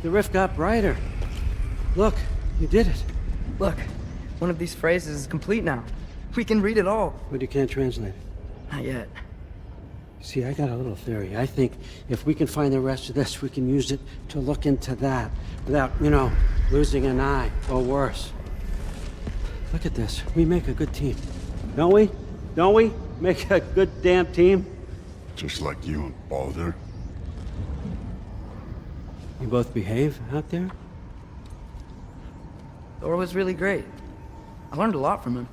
The rift got brighter. Look, you did it. Look, one of these phrases is complete now. We can read it all. But you can't translate it. Not yet. See, I got a little theory. I think if we can find the rest of this, we can use it to look into that without, losing an eye or worse. Look at this. We make a good team. Don't we? Don't we? Make a good damn team? Just like you and Baldur. You both behave out there? Thor was really great. I learned a lot from him.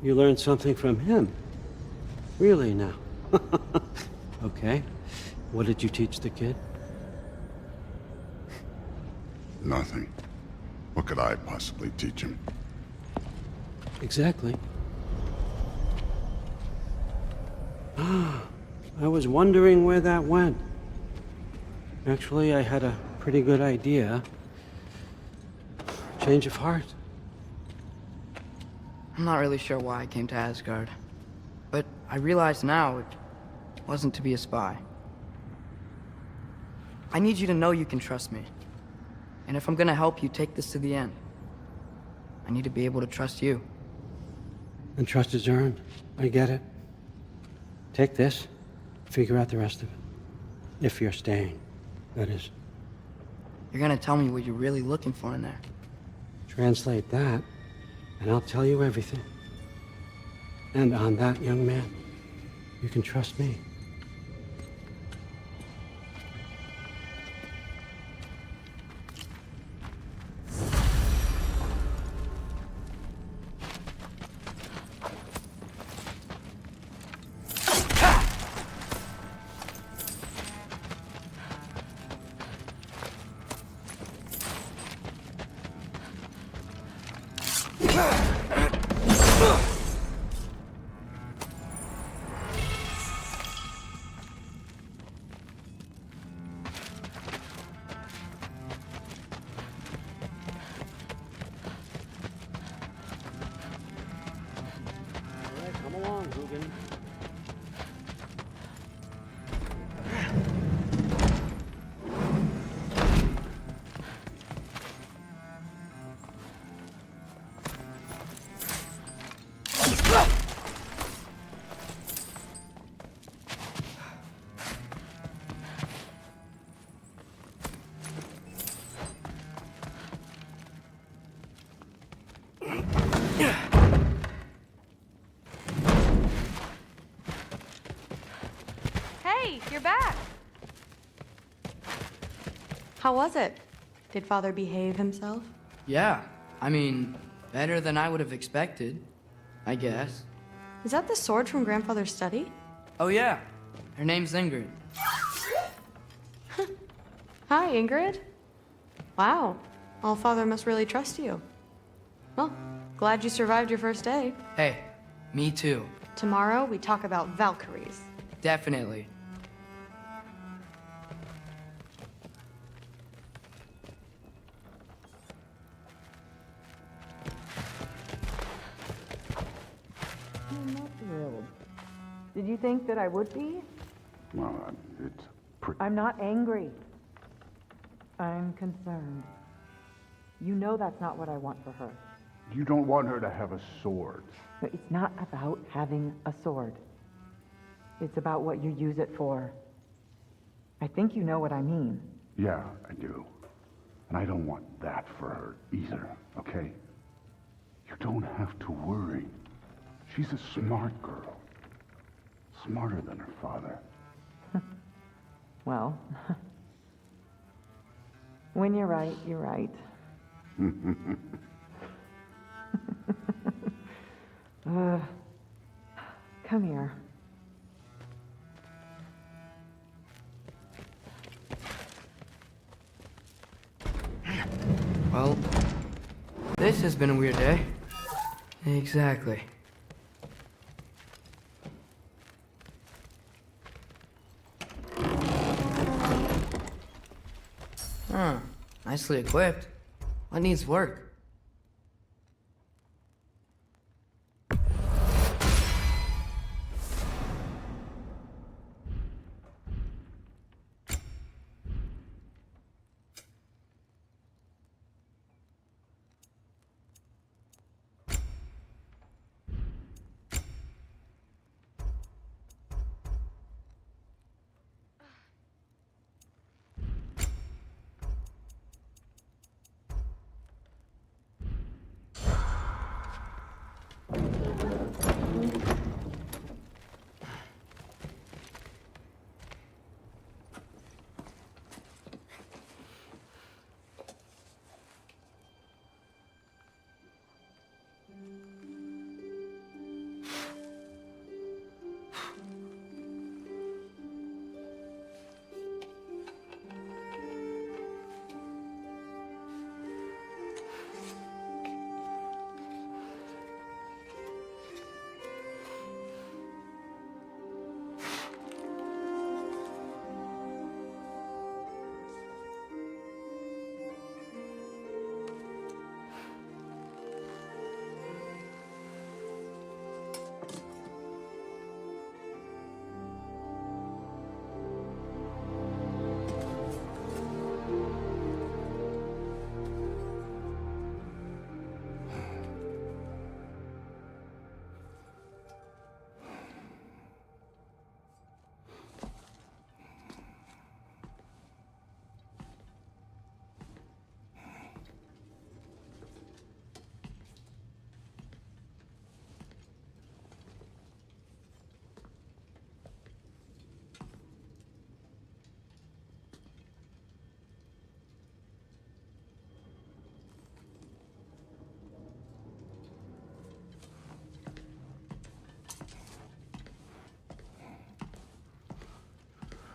You learned something from him? Really now? Okay. What did you teach the kid? Nothing. What could I possibly teach him? Exactly. I was wondering where that went. Actually, I had a pretty good idea. Change of heart. I'm not really sure why I came to Asgard. But I realize now it wasn't to be a spy. I need you to know you can trust me. And if I'm gonna help you take this to the end, I need to be able to trust you. And trust is earned. I get it. Take this, figure out the rest of it. If you're staying, that is. You're gonna tell me what you're really looking for in there. Translate that, and I'll tell you everything. And on that, young man, you can trust me. You're back! How was it? Did Father behave himself? Yeah, I mean, better than I would have expected, I guess. Is that the sword from Grandfather's study? Oh yeah, her name's Ingrid. Hi, Ingrid. Wow, Allfather must really trust you. Well, glad you survived your first day. Hey, me too. Tomorrow, we talk about Valkyries. Definitely. I'm not thrilled. Did you think that I would be? Well, it's pretty... I'm not angry. I'm concerned. You know that's not what I want for her. You don't want her to have a sword. But it's not about having a sword. It's about what you use it for. I think you know what I mean. Yeah, I do. And I don't want that for her either, okay? You don't have to worry. She's a smart girl. Smarter than her father. Well, when you're right, you're right. Come here. Well, this has been a weird day. Exactly. Huh. Nicely equipped. What needs work?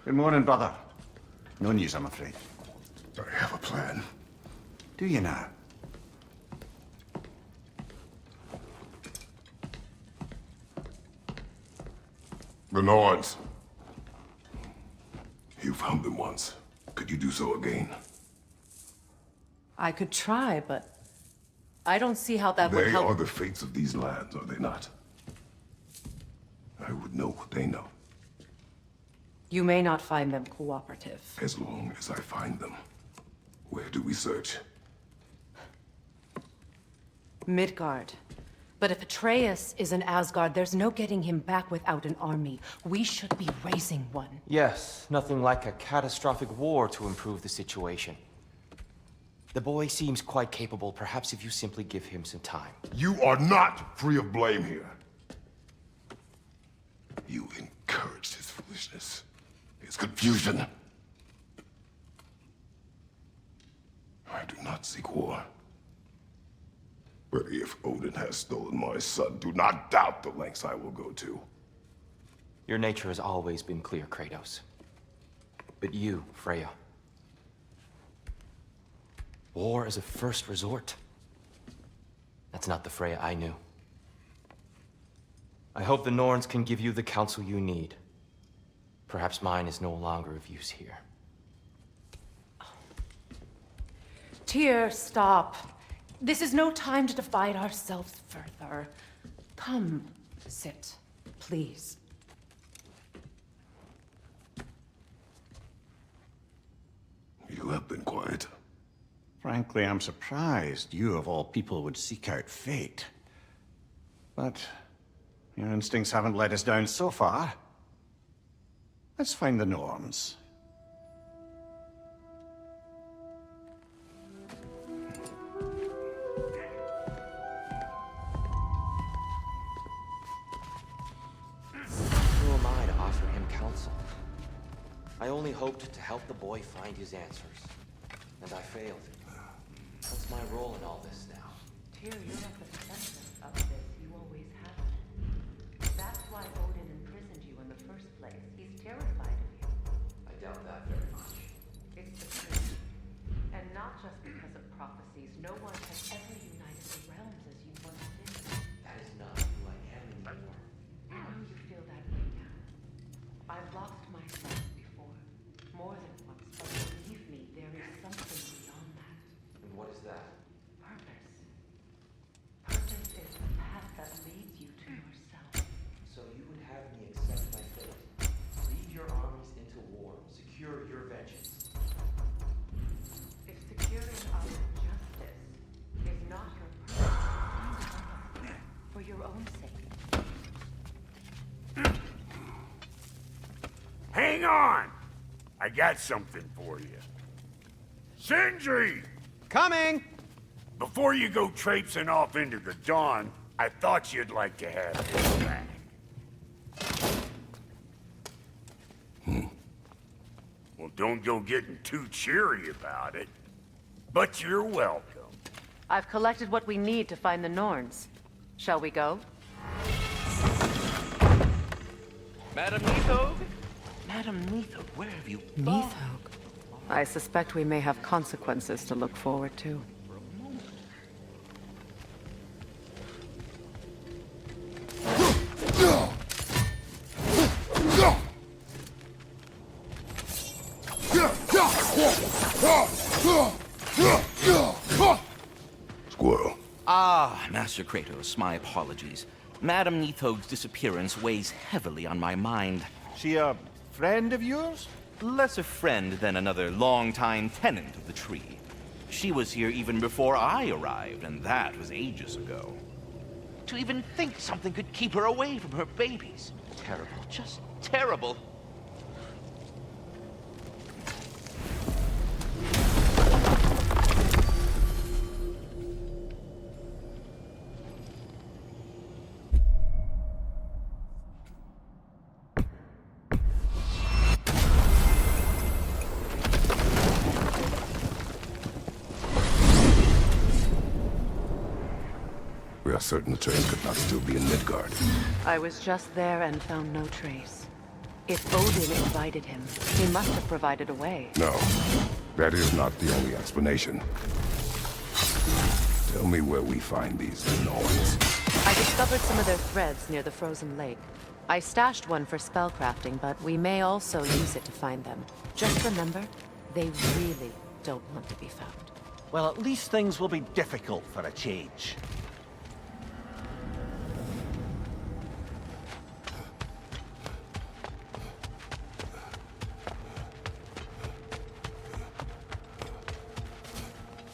Good morning, brother. No news, I'm afraid. I have a plan. Do you now? The Nords. You found them once. Could you do so again? I could try, but I don't see how that would They help. are the fates of these lands, are they not? I would know what they know, You may not find them cooperative. as long as I find them. Where do we search? Midgard. But if Atreus is in Asgard, there's no getting him back without an army. We should be raising one. Yes, nothing like a catastrophic war to improve the situation. The boy seems quite capable. Perhaps if you simply give him some time. You are not free of blame here. You encouraged his foolishness, his confusion. I do not seek war. But if Odin has stolen my son, do not doubt the lengths I will go to. Your nature has always been clear, Kratos. But you, Freya. War is a first resort. That's not the Freya I knew. I hope the Norns can give you the counsel you need. Perhaps mine is no longer of use here. Tyr, stop. This is no time to divide ourselves further. Come, sit, please. You have been quiet. Frankly, I'm surprised you, of all people, would seek out fate. But your instincts haven't let us down so far. Let's find the Norns. Who am I to offer him counsel? I only hoped to help the boy find his answers. And I failed. What's my role in all this now? Tyr, you're at the center of this. You always have been. That's why Odin imprisoned you in the first place. He's terrified of you. I doubt that very much. It's the truth. And not just because of prophecies. No one has ever united the realms as you once did. That is not who I am anymore. I know you feel that way now. I've lost my son before. More than once. But believe me, there is something beyond that. And what is that? Purpose. Purpose is the path that leads you to yourself. So you would have me accept my fate, lead your armies into war, secure your vengeance. If securing our justice is not your purpose, for your own sake. Hang on! I got something for you. Sindri! Coming! Before you go traipsing off into the dawn, I thought you'd like to have this back. Well, don't go getting too cheery about it. But you're welcome. I've collected what we need to find the Norns. Shall we go? Madam Nithog? Madam Nithog, where have you Nithog. I suspect we may have consequences to look forward to. Squirrel. Ah, Master Kratos, my apologies. Madam Nithog's disappearance weighs heavily on my mind. She a friend of yours? Less a friend than another longtime tenant of the tree. She was here even before I arrived, and that was ages ago. To even think something could keep her away from her babies. Terrible, just terrible. We are certain the train could not still be in Midgard. I was just there and found no trace. If Odin invited him, he must have provided a way. No, that is not the only explanation. Tell me where we find these Norns. I discovered some of their threads near the frozen lake. I stashed one for spellcrafting, but we may also use it to find them. Just remember, they really don't want to be found. Well, at least things will be difficult for a change.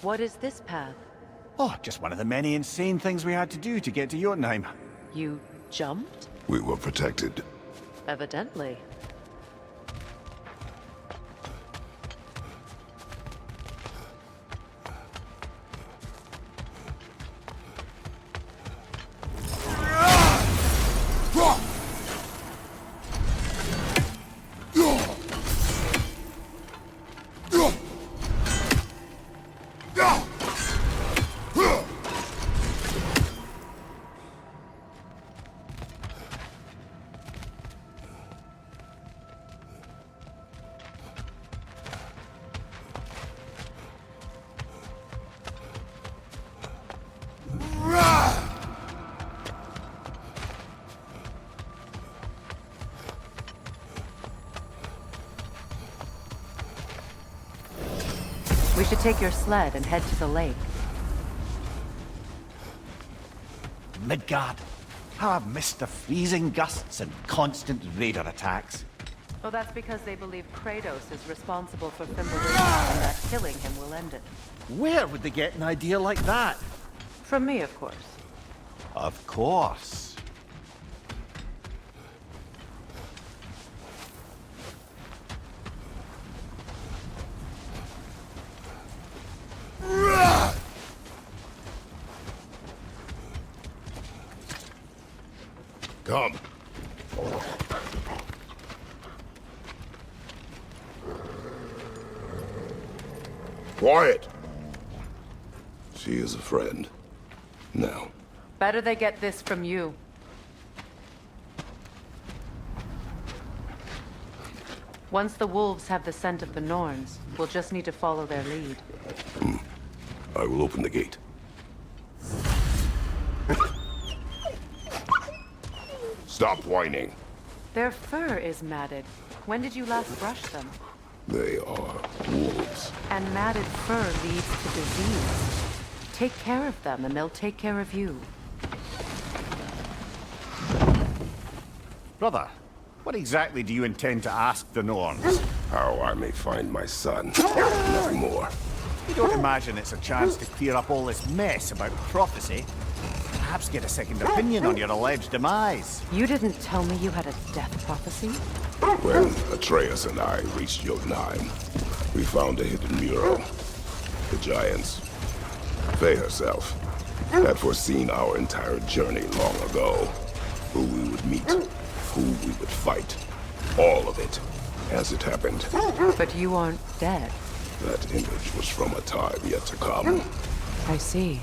What is this path? Oh, just one of the many insane things we had to do to get to Jötunheim. You jumped? We were protected. Evidently. We should take your sled and head to the lake. Midgard. How I've missed the freezing gusts and constant raider attacks. Well, that's because they believe Kratos is responsible for Fimbulwinter and that killing him will end it. Where would they get an idea like that? From me, of course. Of course. Come. Quiet. She is a friend. Now. Better they get this from you. Once the wolves have the scent of the Norns, we'll just need to follow their lead. I will open the gate. Stop whining. Their fur is matted. When did you last brush them? They are wolves. And matted fur leads to disease. Take care of them, and they'll take care of you. Brother, what exactly do you intend to ask the Norns? How I may find my son. Nothing more. You don't imagine it's a chance to clear up all this mess about prophecy? Perhaps get a second opinion on your alleged demise. You didn't tell me you had a death prophecy? When Atreus and I reached Jötunheim, we found a hidden mural. The giants, Faye herself, had foreseen our entire journey long ago. Who we would meet, who we would fight. All of it, as it happened. But you aren't dead. That image was from a time yet to come. I see.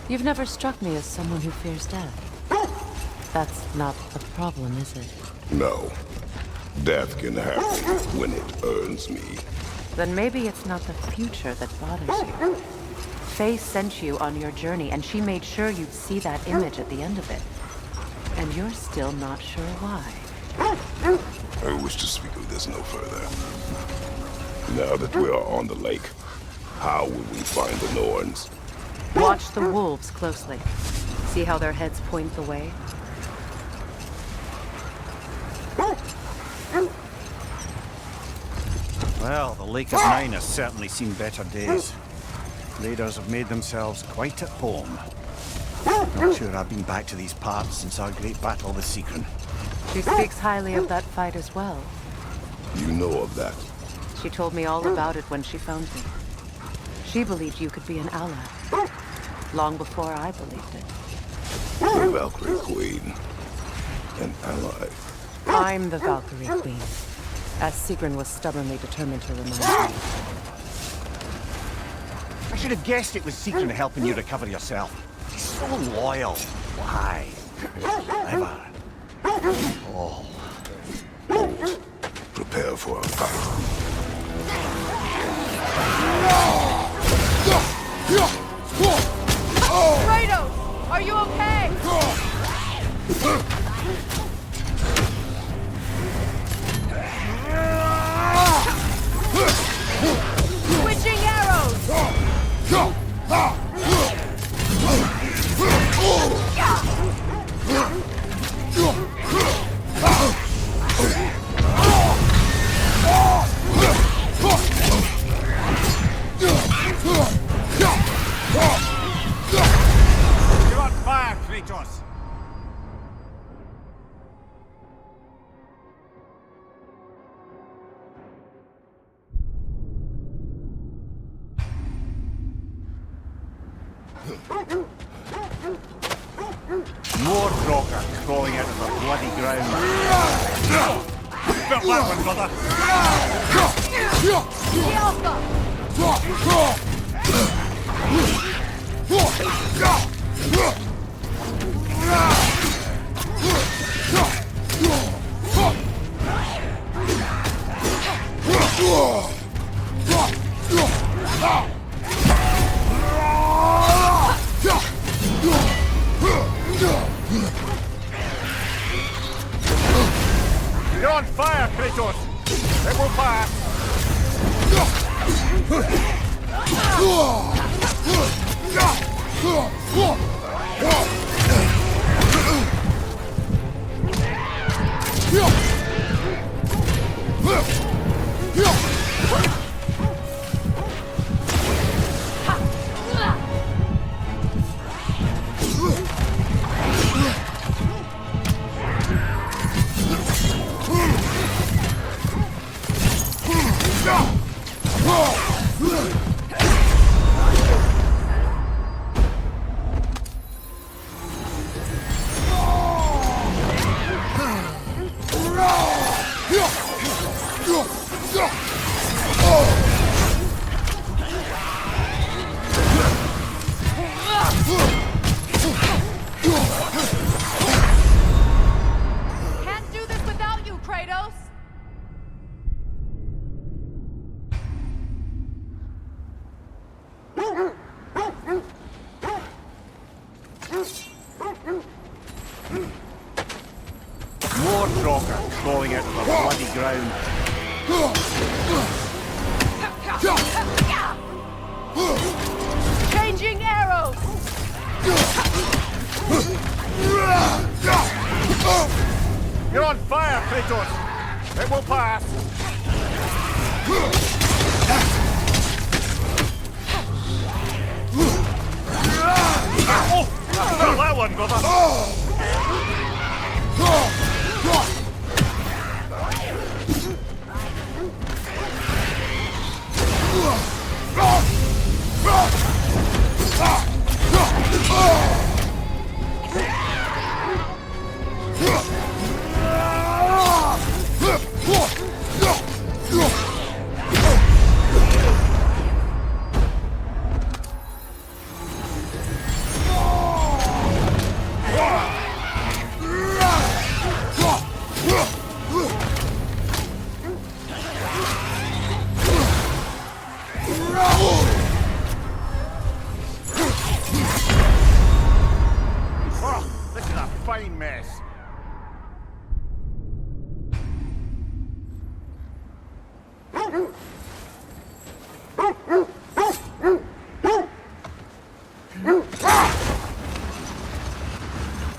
You've never struck me as someone who fears death. That's not a problem, is it? No. Death can happen when it earns me. Then maybe it's not the future that bothers you. Faye sent you on your journey, and she made sure you'd see that image at the end of it. And you're still not sure why. I wish to speak of this no further. Now that we are on the lake, how will we find the Norns? Watch the wolves closely. See how their heads point the way? Well, the Lake of Nine has certainly seen better days. Raiders have made themselves quite at home. Not sure I've been back to these parts since our great battle with Sigrun. She speaks highly of that fight as well. You know of that? She told me all about it when she found me. She believed you could be an ally. Long before I believed it. The Valkyrie Queen. An ally. I'm the Valkyrie Queen, as Sigrun was stubbornly determined to remind me. I should have guessed it was Sigrun helping you recover yourself. She's so loyal. Why? Clever. Oh. prepare for a fight. Kratos! Are you okay? Switching arrows! You're on fire, Kratos! More Droga crawling out of the bloody ground. Felt that one, brother! You're on fire, Kratos! It will pass! Can't do this without you, Kratos! More Droga crawling out of the bloody ground. Changing arrows! You're on fire, Kratos! It will pass! Oh! Felt that one, brother! Oh, this is a fine mess.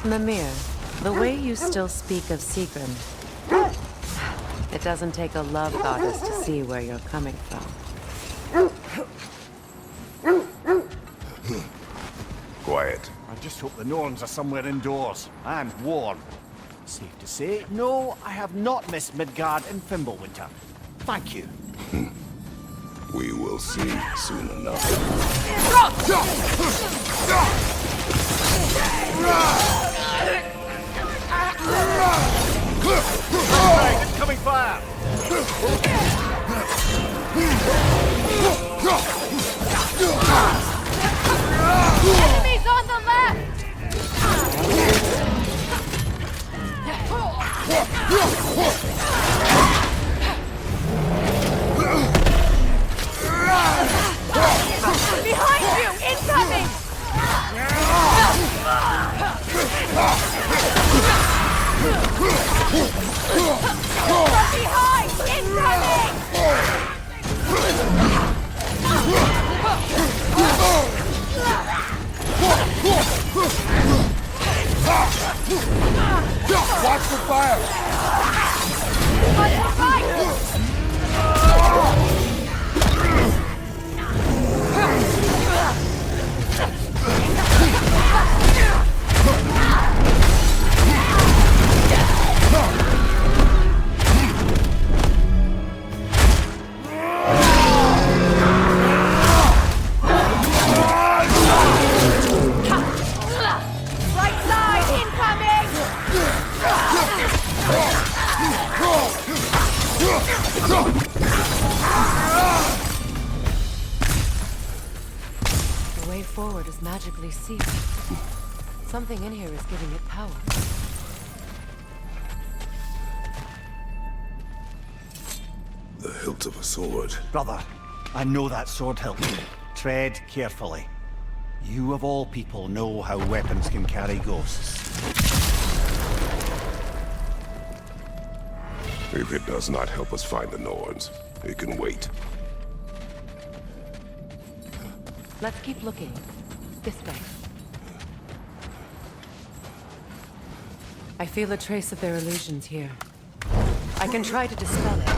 Mimir, the way you still speak of Sigrun, it doesn't take a love goddess to see where you're coming from. Quiet. I just hope the Norns are somewhere indoors and warm. Safe to say, no, I have not missed Midgard and Fimbulwinter. Thank you. We will see soon enough. Right, it's coming fire! Enemies on the left! for fire! Right side incoming! The way forward is magically sealed. Something in here is giving it power. The hilt of a sword. Brother, I know that sword hilt. Tread carefully. You of all people know how weapons can carry ghosts. If it does not help us find the Norns, it can wait. Let's keep looking. This way. I feel a trace of their illusions here. I can try to dispel it.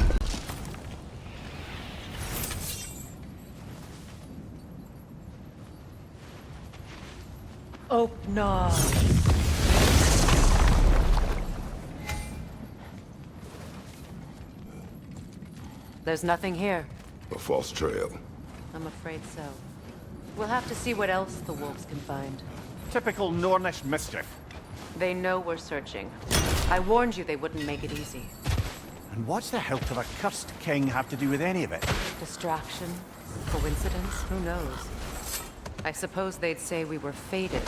Oh, no. There's nothing here. A false trail. I'm afraid so. We'll have to see what else the wolves can find. Typical Nornish mischief. They know we're searching. I warned you they wouldn't make it easy. And what's the hilt of a cursed king have to do with any of it? Distraction? Coincidence? Who knows? I suppose they'd say we were fated.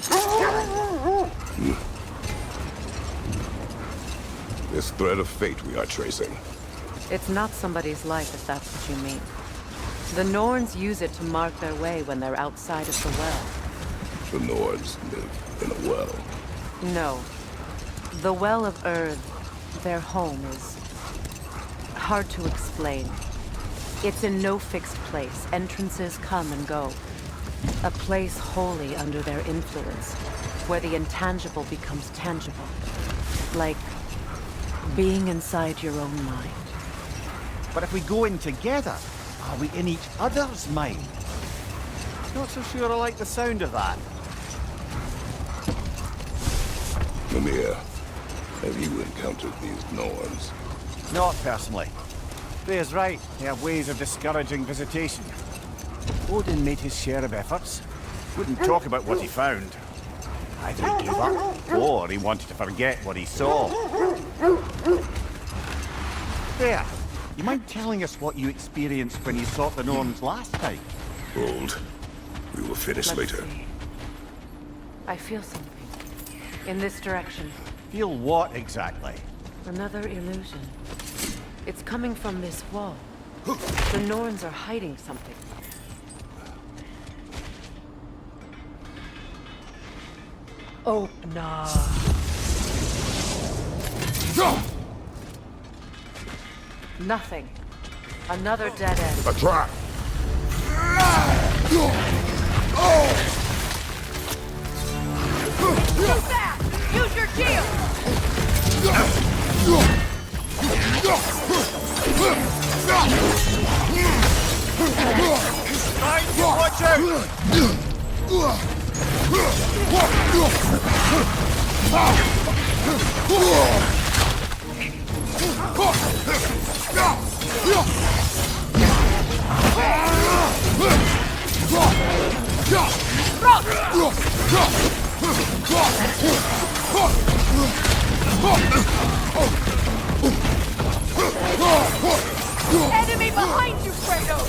This thread of fate we are tracing. It's not somebody's life, if that's what you mean. The Norns use it to mark their way when they're outside of the well. The Norns live in a well. No. The Well of Earth, their home, is hard to explain. It's in no fixed place. Entrances come and go. A place wholly under their influence, where the intangible becomes tangible. Like being inside your own mind. But if we go in together, are we in each other's mind? Not so sure I like the sound of that. Mimir, have you encountered these Norns? Not personally. Freya's right. They have ways of discouraging visitation. Odin made his share of efforts. Wouldn't talk about what he found. Either he gave up, or he wanted to forget what he saw. Freya, you mind telling us what you experienced when you sought the Norns last time? Hold. We will finish later. See. I feel something. In this direction. Feel what exactly? Another illusion. It's coming from this wall. The Norns are hiding something. Oh, no. Nothing. Another dead end. A trap! Use that! Use your shield! Watch Enemy behind you, Kratos!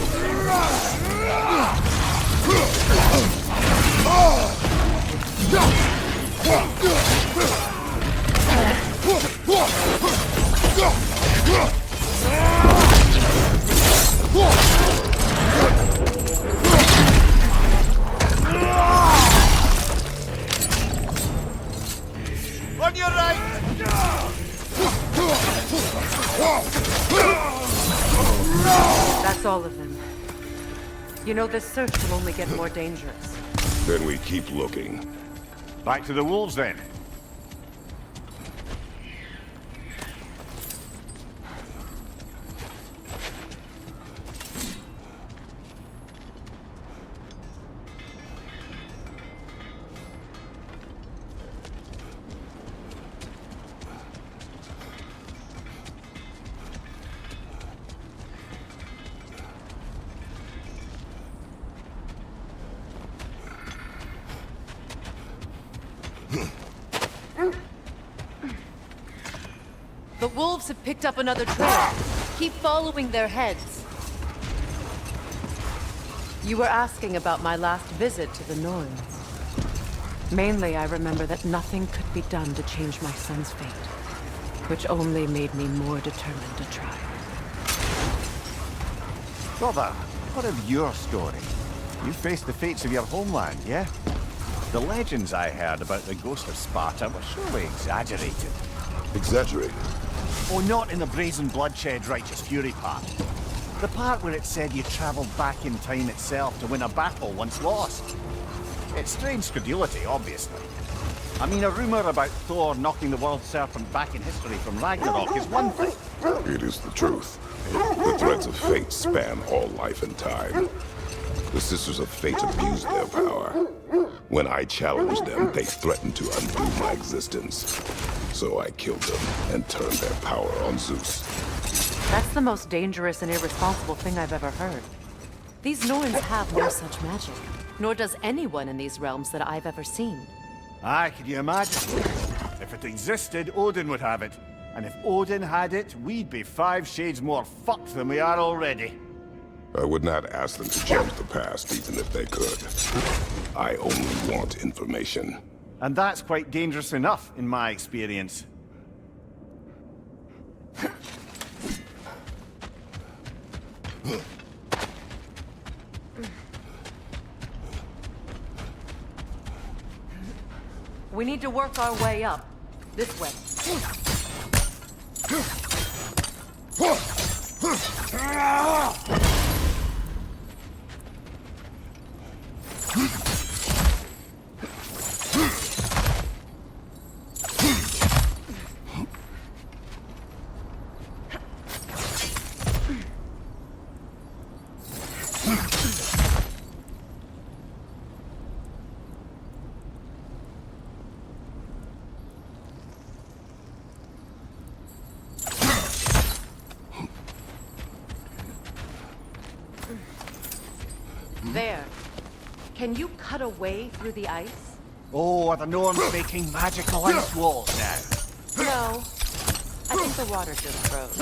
On your right! That's all of them. You know, this search will only get more dangerous. Then we keep looking. Back to the wolves then. The wolves have picked up another trail. Keep following their heads. You were asking about my last visit to the Norns. Mainly, I remember that nothing could be done to change my son's fate, which only made me more determined to try. Brother, what of your story? You faced the fates of your homeland, yeah? The legends I heard about the ghost of Sparta were surely exaggerated. Exaggerated? Oh, not in the brazen bloodshed righteous fury part. The part where it said you travelled back in time itself to win a battle once lost. It's strange credulity, obviously. I mean, a rumour about Thor knocking the world serpent back in history from Ragnarok is one thing. It is the truth. The threads of fate span all life and time. The Sisters of Fate abused their power. When I challenged them, they threatened to undo my existence. So I killed them and turned their power on Zeus. That's the most dangerous and irresponsible thing I've ever heard. These Norns have no such magic, nor does anyone in these realms that I've ever seen. Aye, can you imagine? If it existed, Odin would have it. And if Odin had it, we'd be 5 shades more fucked than we are already. I would not ask them to change the past, even if they could. I only want information. And that's quite dangerous enough, in my experience. We need to work our way up. This way. There. Can you cut a way through the ice? Oh, are the Norns making magical ice walls now? No. I think the water just froze.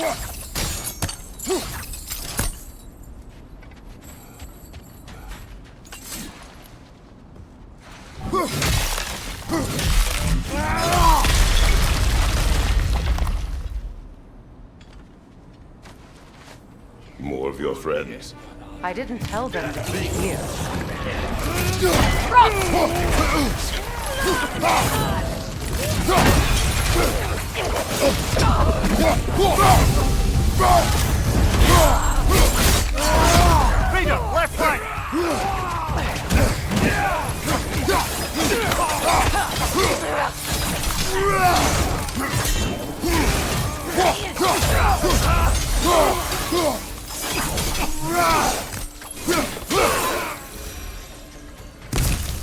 More of your friends. I didn't tell them to be here. Freedom, left flank!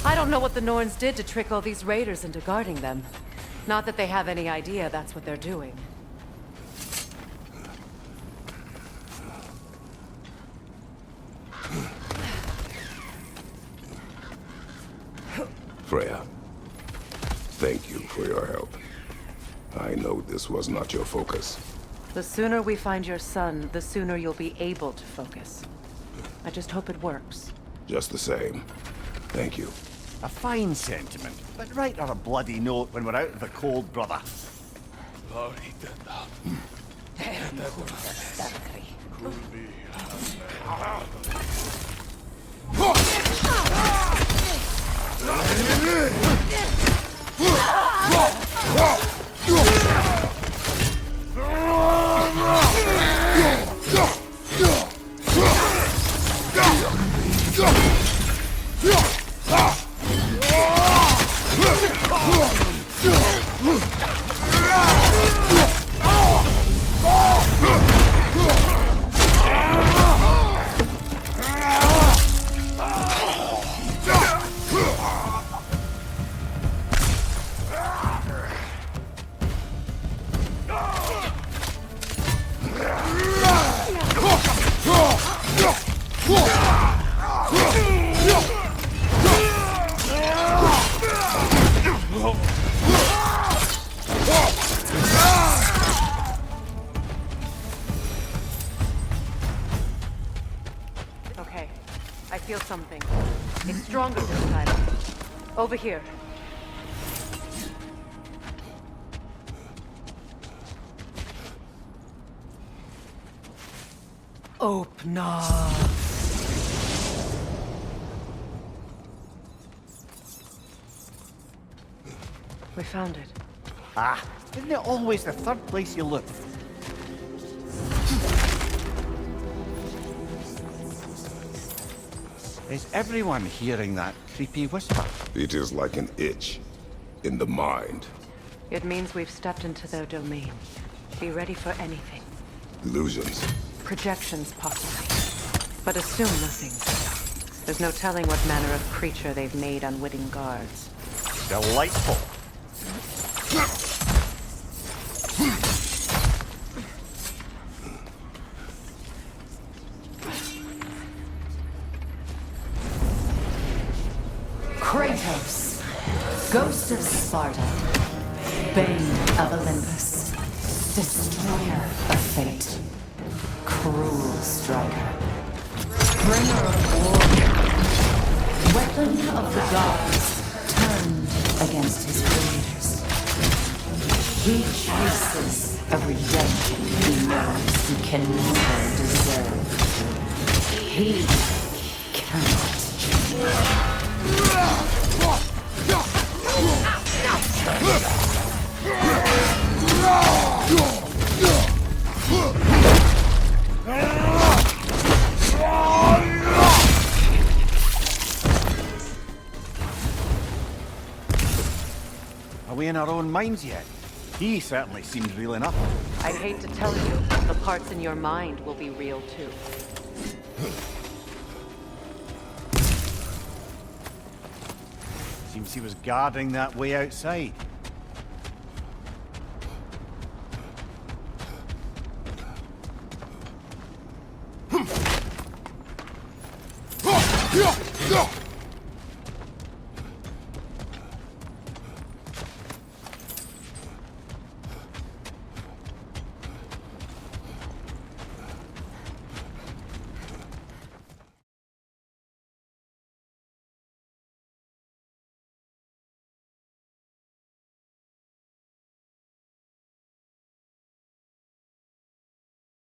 I don't know what the Norns did to trick all these raiders into guarding them. Not that they have any idea that's what they're doing. Freya, thank you for your help. I know this was not your focus. The sooner we find your son, the sooner you'll be able to focus. I just hope it works. Just the same. Thank you. A fine sentiment, but write her a bloody note when we're out of the cold, brother. something. It's stronger this time. Over here. Open up. We found it. Ah, isn't it always the third place you look? Is everyone hearing that creepy whisper? It is like an itch in the mind. It means we've stepped into their domain. Be ready for anything. Illusions. Projections, possibly. But assume nothing. There's no telling what manner of creature they've made unwitting guards. Delightful. Kratos, ghost of Sparta, bane of Olympus, destroyer of fate, cruel striker, bringer of war, weapon of the gods, turned against his creators. He chases a redemption he knows he can never deserve. He cannot. Are we in our own minds yet? He certainly seemed real enough. I'd hate to tell you, the parts in your mind will be real too. Seems he was guarding that way outside.